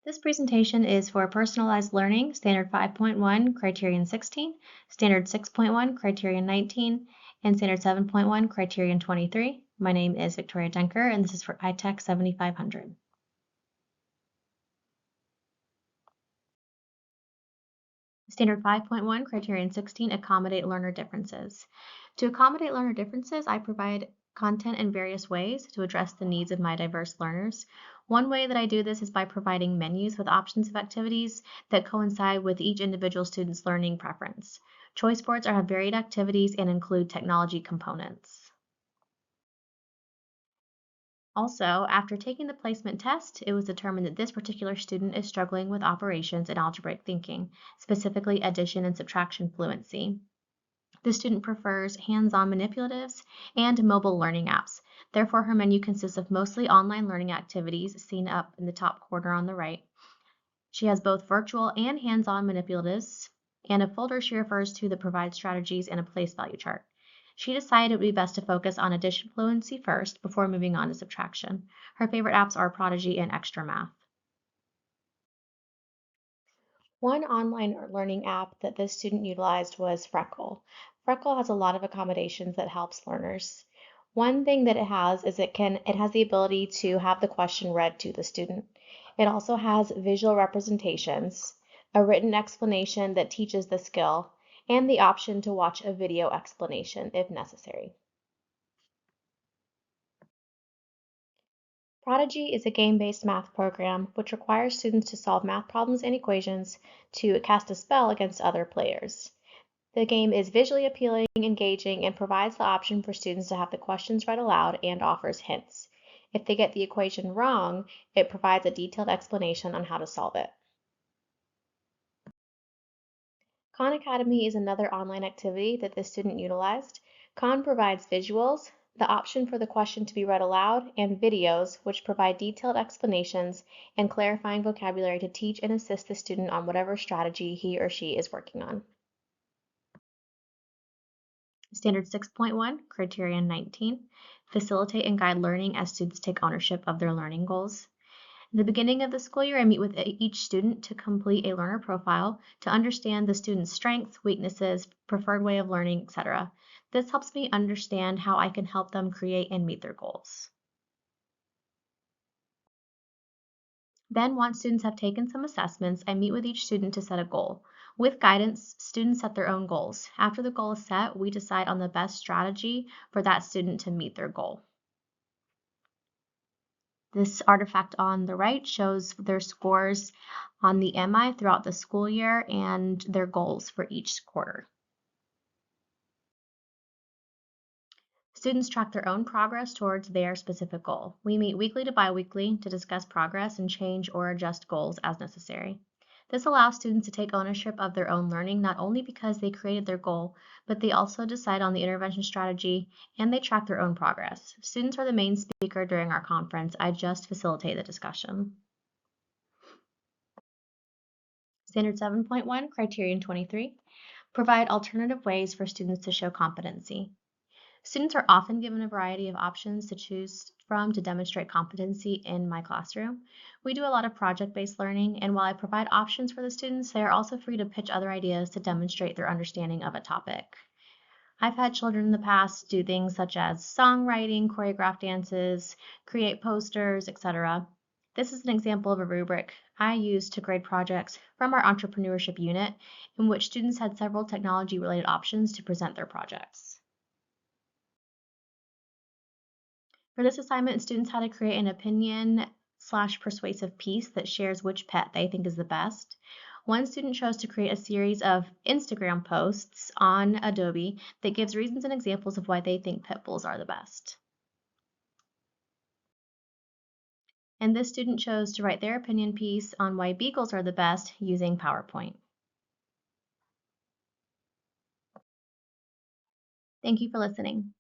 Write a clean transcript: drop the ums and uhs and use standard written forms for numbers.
This presentation is for Personalized Learning, Standard 5.1, Criterion 16, Standard 6.1, Criterion 19, and Standard 7.1, Criterion 23. My name is Victoria Denker, and this is for ITech 7500. Standard 5.1, Criterion 16, Accommodate Learner Differences. To accommodate learner differences, I provide content in various ways to address the needs of my diverse learners. One way that I do this is by providing menus with options of activities that coincide with each individual student's learning preference. Choice boards have varied activities and include technology components. Also, after taking the placement test, it was determined that this particular student is struggling with operations and algebraic thinking, specifically addition and subtraction fluency. The student prefers hands-on manipulatives and mobile learning apps. Therefore, her menu consists of mostly online learning activities seen up in the top corner on the right. She has both virtual and hands-on manipulatives and a folder she refers to that provides strategies and a place value chart. She decided it would be best to focus on addition fluency first before moving on to subtraction. Her favorite apps are Prodigy and Extra Math. One online learning app that this student utilized was Freckle. Freckle has a lot of accommodations that helps learners. One thing that it has is it has the ability to have the question read to the student. It also has visual representations, a written explanation that teaches the skill, and the option to watch a video explanation if necessary. Prodigy is a game-based math program which requires students to solve math problems and equations to cast a spell against other players. The game is visually appealing, engaging, and provides the option for students to have the questions read aloud and offers hints. If they get the equation wrong, it provides a detailed explanation on how to solve it. Khan Academy is another online activity that this student utilized. Khan provides visuals, the option for the question to be read aloud, and videos, which provide detailed explanations and clarifying vocabulary to teach and assist the student on whatever strategy he or she is working on. Standard 6.1, Criterion 19, facilitate and guide learning as students take ownership of their learning goals. At the beginning of the school year, I meet with each student to complete a learner profile to understand the student's strengths, weaknesses, preferred way of learning, etc. This helps me understand how I can help them create and meet their goals. Then, once students have taken some assessments, I meet with each student to set a goal. With guidance, students set their own goals. After the goal is set, we decide on the best strategy for that student to meet their goal. This artifact on the right shows their scores on the MI throughout the school year and their goals for each quarter. Students track their own progress towards their specific goal. We meet weekly to biweekly to discuss progress and change or adjust goals as necessary. This allows students to take ownership of their own learning not only because they created their goal, but they also decide on the intervention strategy and they track their own progress. Students are the main speaker during our conference. I just facilitate the discussion. Standard 7.1, Criterion 23, provide alternative ways for students to show competency. Students are often given a variety of options to choose from to demonstrate competency in my classroom. We do a lot of project-based learning, and while I provide options for the students, they are also free to pitch other ideas to demonstrate their understanding of a topic. I've had children in the past do things such as songwriting, choreograph dances, create posters, etc. This is an example of a rubric I use to grade projects from our entrepreneurship unit, in which students had several technology-related options to present their projects. For this assignment, students had to create an opinion/persuasive piece that shares which pet they think is the best. One student chose to create a series of Instagram posts on Adobe that gives reasons and examples of why they think pit bulls are the best. And this student chose to write their opinion piece on why beagles are the best using PowerPoint. Thank you for listening.